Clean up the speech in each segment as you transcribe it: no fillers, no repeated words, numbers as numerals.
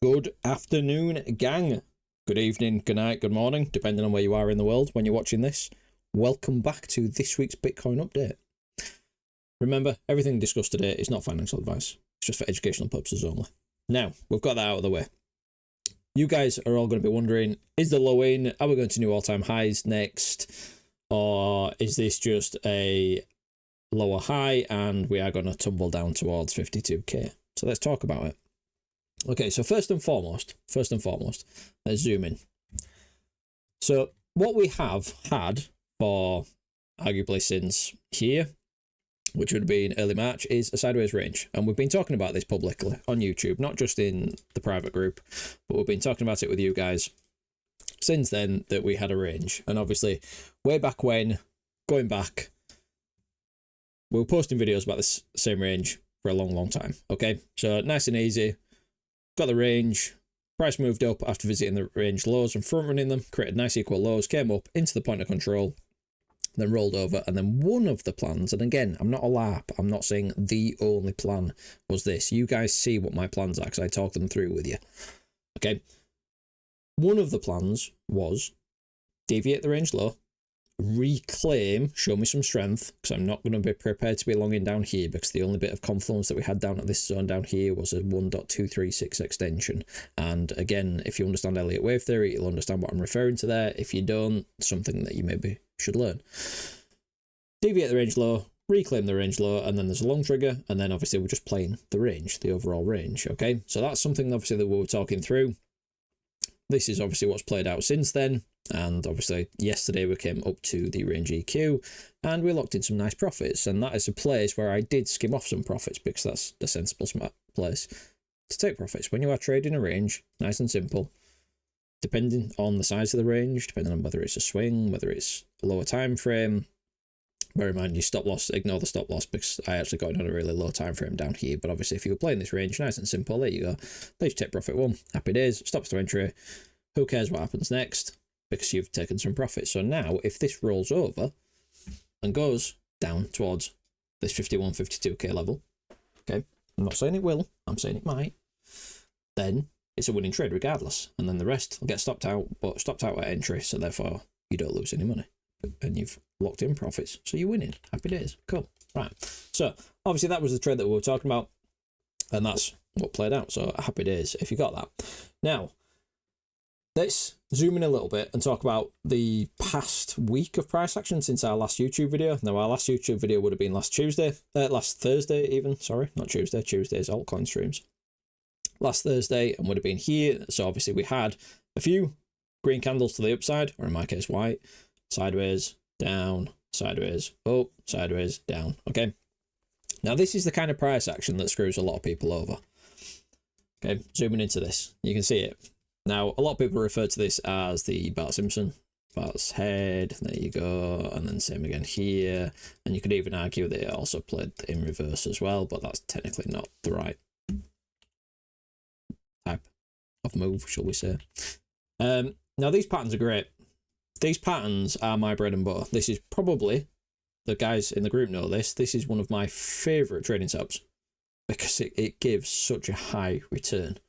Good afternoon, gang. Good evening, good night, good morning, depending on where you are in the world when you're watching this. Welcome back to this week's Bitcoin update. Remember, everything discussed today is not financial advice. It's just for educational purposes only. Now, we've got that out of the way. You guys are all going to be wondering, is the low in? Are we going to new all-time highs next? Or is this just a lower high and we are going to tumble down towards 52k? So let's talk about it. Okay, so first and foremost, let's zoom in. So what we have had for arguably since here, which would have been early March, is a sideways range. And we've been talking about this publicly on YouTube, not just in the private group, but we've been talking about it with you guys since then, that we had a range. And obviously, way back when, going back, we were posting videos about this same range for a long time. Okay, so nice and easy. Got the range, price moved up after visiting the range lows and front running them, created nice equal lows, came up into the point of control, then rolled over, and then one of the plans, and again, I'm not a LARP, I'm not saying the only plan was this. You guys see what my plans are because I talked them through with you. Okay, one of the plans was deviate the range low, reclaim, show me some strength, because I'm not going to be prepared to be longing down here, because the only bit of confluence that we had down at this zone down here was a 1.236 extension. And again, if you understand Elliott Wave Theory, you'll understand what I'm referring to there. If you don't, something that you maybe should learn. Deviate the range low, reclaim the range low, and then there's a long trigger, and then obviously we're just playing the range, the overall range. Okay, so that's something obviously that we were talking through. This is obviously what's played out since then. And obviously yesterday we came up to the range EQ and we locked in some nice profits, and that is a place where I did skim off some profits because that's the sensible smart place to take profits. When you are trading a range, nice and simple, depending on the size of the range, depending on whether it's a swing, whether it's a lower time frame, bear in mind your stop loss, ignore the stop loss because I actually got it on a really low time frame down here. But obviously if you were playing this range, nice and simple, there you go, please take profit one, happy days, stops to entry, who cares what happens next, because you've taken some profit. So now if this rolls over and goes down towards this 51, 52k level, okay, I'm not saying it will, I'm saying it might, then it's a winning trade regardless, and then the rest will get stopped out, but stopped out at entry, so therefore you don't lose any money and you've locked in profits, so you're winning. Happy days. Cool. Right, so obviously that was the trade that we were talking about, and that's what played out, so happy days if you got that. Now let's zoom in a little bit and talk about the past week of price action since our last YouTube video. Now, our last YouTube video would have been last Thursday even, sorry, not Tuesday, Tuesday's altcoin streams. Last Thursday, and would have been here. So obviously we had a few green candles to the upside, or in my case white, sideways, down, sideways, up, sideways, down, okay? Now this is the kind of price action that screws a lot of people over. Okay, zooming into this, you can see it. Now, a lot of people refer to this as the Bart Simpson, Bart's head, there you go, and then same again here, and you could even argue that it also played in reverse as well, but that's technically not the right type of move, shall we say. Now, these patterns are great. These patterns are my bread and butter. This is probably, the guys in the group know this, this is one of my favourite trading setups, because it gives such a high return.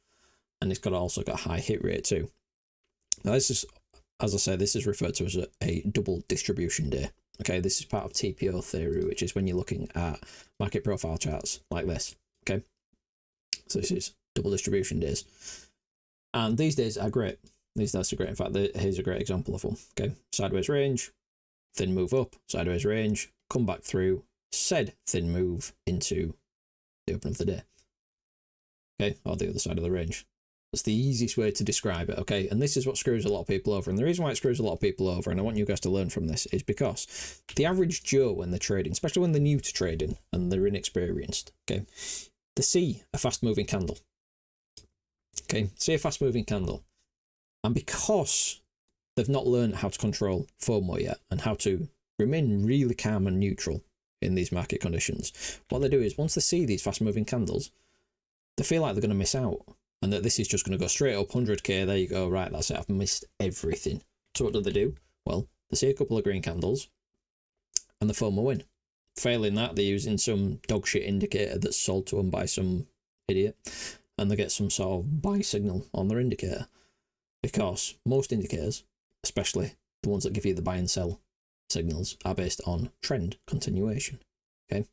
And it's also got a high hit rate too. Now this is, as I say, this is referred to as a double distribution day. Okay, this is part of TPO theory, which is when you're looking at market profile charts like this. Okay, so this is double distribution days, and these days are great. These days are great. In fact, here's a great example of one. Okay, sideways range, thin move up, sideways range, come back through, said thin move into the open of the day. Okay, or the other side of the range. That's the easiest way to describe it, okay? And this is what screws a lot of people over. And the reason why it screws a lot of people over, and I want you guys to learn from this, is because the average Joe, when they're trading, especially when they're new to trading and they're inexperienced, okay, they see a fast-moving candle. Okay, see a fast-moving candle. And because they've not learned how to control FOMO yet and how to remain really calm and neutral in these market conditions, what they do is once they see these fast-moving candles, they feel like they're going to miss out. And that this is just going to go straight up 100k, there you go, right, that's it, I've missed everything. So what do? Well, they see a couple of green candles and the FOMO win. Failing that, they're using some dog shit indicator that's sold to them by some idiot, and they get some sort of buy signal on their indicator, because most indicators, especially the ones that give you the buy and sell signals, are based on trend continuation. Okay,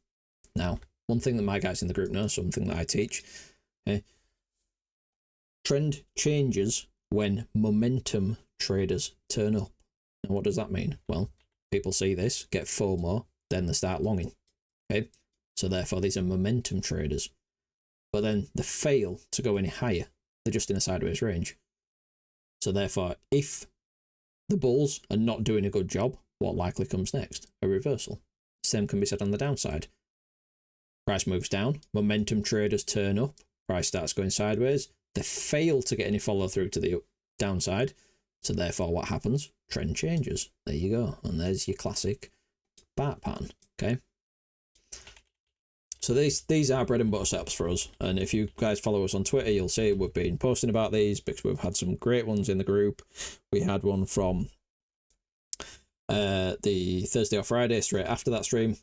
now one thing that my guys in the group know, something that I teach, okay, trend changes when momentum traders turn up. Now what does that mean? Well, people see this, get FOMO, then they start longing. Okay, so therefore these are momentum traders, but then they fail to go any higher. They're just in a sideways range. So therefore, if the bulls are not doing a good job, what likely comes next? A reversal. Same can be said on the downside. Price moves down, momentum traders turn up, price starts going sideways, they fail to get any follow through to the downside, so therefore what happens? Trend changes. There you go, and there's your classic BART pattern. Okay, so these are bread and butter setups for us, and if you guys follow us on Twitter, you'll see we've been posting about these because we've had some great ones in the group. We had one from the Thursday or Friday straight after that stream.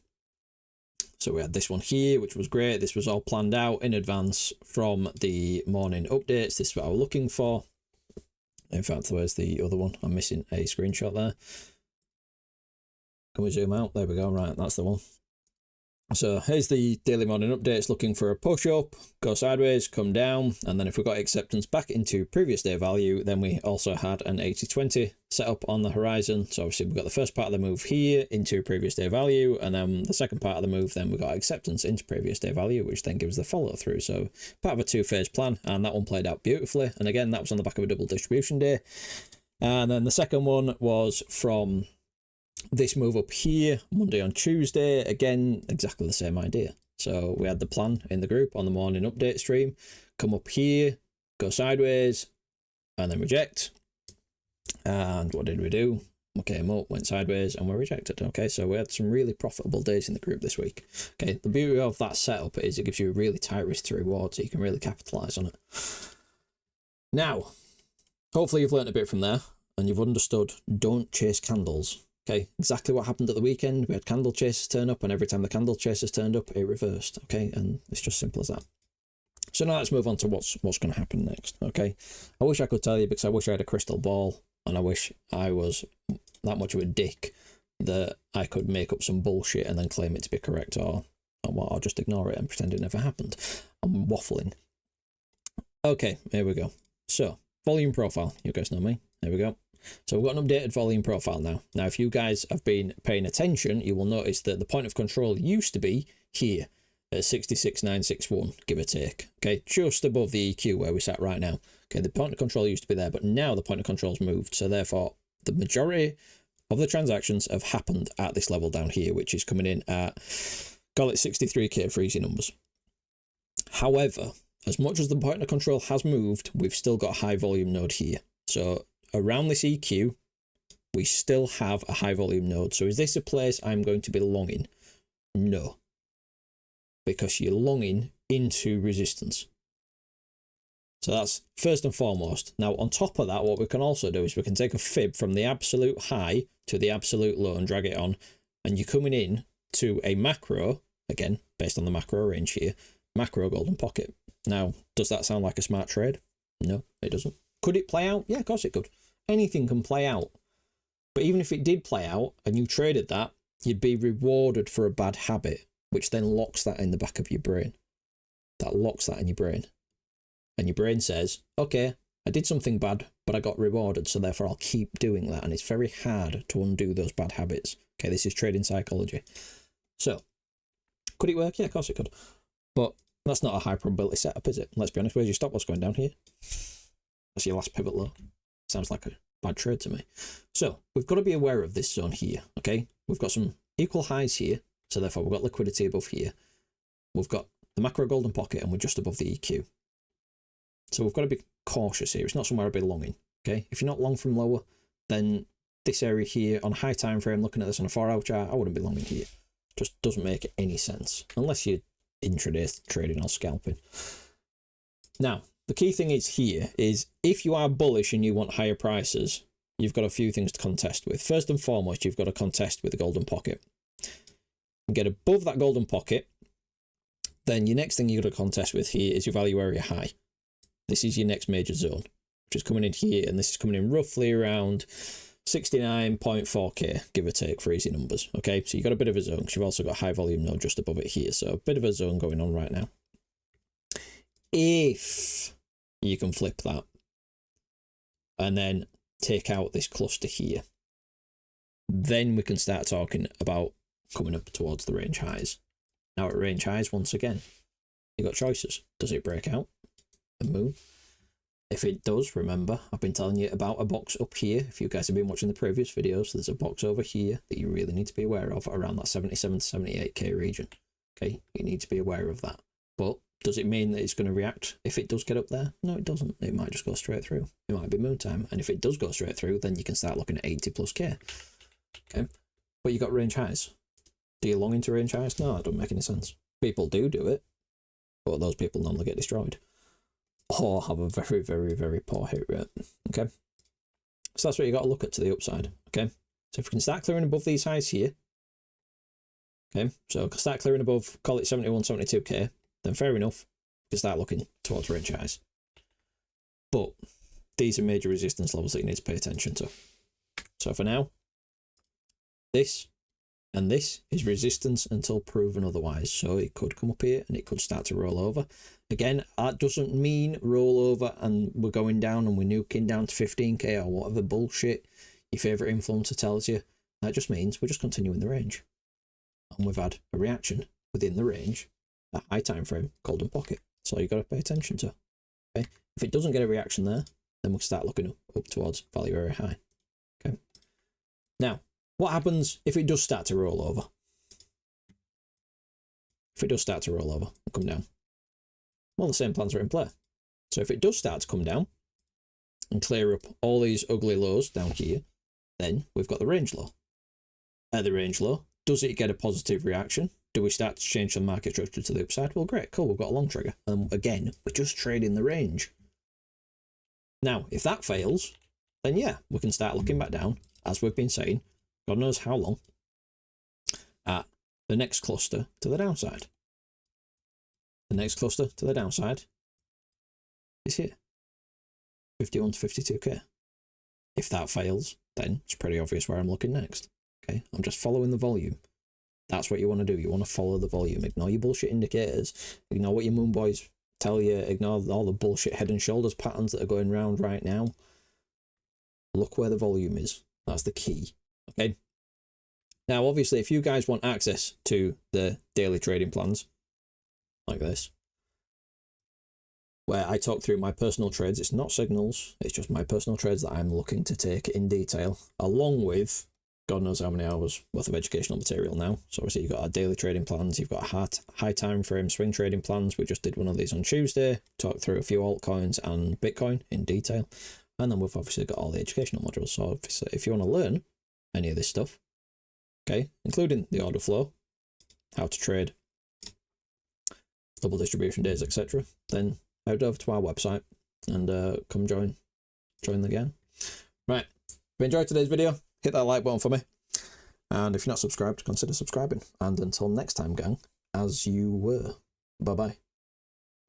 So we had this one here, which was great. This was all planned out in advance from the morning updates. This is what I was looking for. In fact, where's the other one? I'm missing a screenshot there. Can we zoom out? There we go. Right, that's the one. So here's the daily morning updates, looking for a push up, go sideways, come down, and then if we got acceptance back into previous day value, then we also had an 80-20 set up on the horizon. So obviously we got the first part of the move here into previous day value, and then the second part of the move, then we got acceptance into previous day value, which then gives the follow through. So part of a two-phase plan, and that one played out beautifully. And again, that was on the back of a double distribution day. And then the second one was from this move up here, Monday on Tuesday, again, exactly the same idea. So we had the plan in the group on the morning update stream, come up here, go sideways, and then reject. And what did we do? We came up, went sideways, and were rejected. Okay, so we had some really profitable days in the group this week. Okay, the beauty of that setup is it gives you a really tight risk to reward, so you can really capitalize on it. Now, hopefully you've learned a bit from there, and you've understood, don't chase candles. Okay, exactly what happened at the weekend. We had candle chasers turn up, and every time the candle chasers turned up, it reversed. Okay, and it's just simple as that. So now let's move on to what's going to happen next. Okay, I wish I could tell you, because I wish I had a crystal ball, and I wish I was that much of a dick that I could make up some bullshit and then claim it to be correct, or just ignore it and pretend it never happened. I'm waffling. Okay, here we go. So volume profile. You guys know me. There we go. So we've got an updated volume profile now. Now, if you guys have been paying attention, you will notice that the point of control used to be here at 66,961, give or take. Okay, just above the EQ where we sat right now. Okay, the point of control used to be there, but now the point of control's moved. So therefore, the majority of the transactions have happened at this level down here, which is coming in at, call it 63k for easy numbers. However, as much as the point of control has moved, we've still got a high volume node here. So around this EQ, we still have a high volume node. So is this a place I'm going to be longing? No. Because you're longing into resistance. So that's first and foremost. Now, on top of that, what we can also do is we can take a fib from the absolute high to the absolute low and drag it on. And you're coming in to a macro, again, based on the macro range here, macro golden pocket. Now, does that sound like a smart trade? No, it doesn't. Could it play out? Yeah, of course it could. Anything can play out. But even if it did play out and you traded that, you'd be rewarded for a bad habit, which then locks that in the back of your brain. That locks that in your brain. And your brain says, okay, I did something bad, but I got rewarded, so therefore I'll keep doing that. And it's very hard to undo those bad habits. Okay, this is trading psychology. So, could it work? Yeah, of course it could. But that's not a high probability setup, is it? Let's be honest, where's your stop loss going down here? That's your last pivot low. Sounds like a bad trade to me. So we've got to be aware of this zone here, okay? We've got some equal highs here, so therefore we've got liquidity above here. We've got the macro golden pocket, and we're just above the EQ. So we've got to be cautious here. It's not somewhere I'd be longing, okay? If you're not long from lower, then this area here on a high time frame, looking at this on a 4-hour chart, I wouldn't be longing here. Just doesn't make any sense, unless you're intraday trading or scalping. Now, the key thing is here is if you are bullish and you want higher prices, you've got a few things to contest with. First and foremost, you've got to contest with the golden pocket. Get above that golden pocket, then your next thing you've got to contest with here is your value area high. this is your next major zone, which is coming in here, and this is coming in roughly around 69.4k, give or take, for easy numbers. Okay, so you've got a bit of a zone, because you've also got high volume node just above it here, so a bit of a zone going on right now. If you can flip that, and then take out this cluster here, then we can start talking about coming up towards the range highs. Now at range highs, once again, you've got choices. Does it break out and move? If it does, remember, I've been telling you about a box up here. If you guys have been watching the previous videos, there's a box over here that you really need to be aware of around that 77 to 78k region. Okay, you need to be aware of that. But does it mean that it's going to react if it does get up there? No, it doesn't. It might just go straight through. It might be moon time. And if it does go straight through, then you can start looking at 80 plus k. Okay, but you got range highs. Do you long into range highs? No, that doesn't make any sense. People do it, but those people normally get destroyed or have a very, very, very poor hit rate. Okay, so that's what you got to look at to the upside. Okay, so if we can start clearing above these highs here, okay, so start clearing above, call it 71, 72k, then fair enough, you can start looking towards range highs. But these are major resistance levels that you need to pay attention to. So for now, this and this is resistance until proven otherwise. So it could come up here and it could start to roll over. Again, that doesn't mean roll over and we're going down and we're nuking down to 15k or whatever bullshit your favourite influencer tells you. That just means we're just continuing the range. And we've had a reaction within the range, a high time frame, golden pocket. That's all you've got to pay attention to. Okay? If it doesn't get a reaction there, then we'll start looking up towards value area high. Okay. Now, what happens if it does start to roll over? If it does start to roll over and come down, well, the same plans are in play. So if it does start to come down and clear up all these ugly lows down here, then we've got the range low. At the range low, does it get a positive reaction? Do we start to change the market structure to the upside? Well, great, cool, we've got a long trigger. And again, we're just trading the range. Now, if that fails, then yeah, we can start looking back down, as we've been saying, God knows how long, at the next cluster to the downside. The next cluster to the downside is here, 51 to 52k. If that fails, then it's pretty obvious where I'm looking next. Okay, I'm just following the volume. That's what you want to do. You want to follow the volume. Ignore your bullshit indicators. Ignore what your moon boys tell you. Ignore all the bullshit head and shoulders patterns that are going around right now. Look where the volume is. That's the key. Okay. Now, obviously, if you guys want access to the daily trading plans, like this, where I talk through my personal trades, it's not signals, it's just my personal trades that I'm looking to take in detail, along with God knows how many hours worth of educational material now. So obviously you've got our daily trading plans, you've got high time frame swing trading plans. We just did one of these on Tuesday, talked through a few altcoins and Bitcoin in detail. And then we've obviously got all the educational modules. So obviously if you want to learn any of this stuff, okay, including the order flow, how to trade, double distribution days, etc., then head over to our website and come join the gang. Right, if you enjoyed today's video, hit that like button for me, and if you're not subscribed, consider subscribing. And until next time, gang, as you were, bye bye.